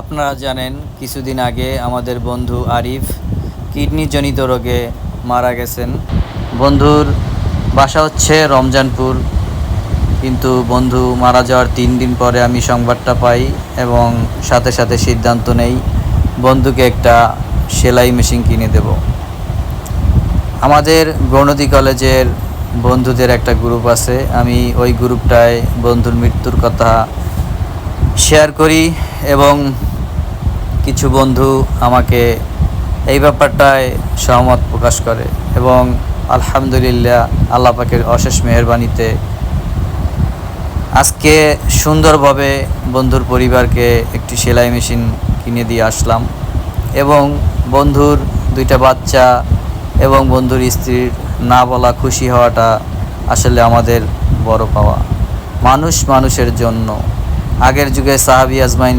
আপনারা জানেন কিছুদিন আগে আমাদের বন্ধু আরিফ কিডনিজনিত রোগে মারা গেছেন। বন্ধুর বাসা হচ্ছে রমজানপুর, কিন্তু বন্ধু মারা যাওয়ার 3 দিন পরে আমি সংবাদটা পাই এবং সাথে সাথে সিদ্ধান্ত নেই বন্ধুকে একটা সেলাই মেশিন কিনে দেব। আমাদের গণতি কলেজের বন্ধুদের একটা গ্রুপ আছে, আমি ওই গ্রুপটায় বন্ধুর মৃত্যুর কথা শেয়ার করি এবং কিছু বন্ধু আমাকে এই ব্যাপারটায় সহমত প্রকাশ করে এবং আলহামদুলিল্লাহ আল্লাহ পাকের অশেষ মেহেরবানিতে আজকে সুন্দরভাবে বন্ধুর পরিবারকে একটি সেলাই মেশিন কিনে দিয়ে আসলাম এবং বন্ধুর 2টা বাচ্চা এবং বন্ধুর স্ত্রীর না বলা খুশি হওয়াটা আসলে আমাদের বড় পাওয়া। মানুষ মানুষের জন্য। আগের যুগে সাহাবী আজমাইন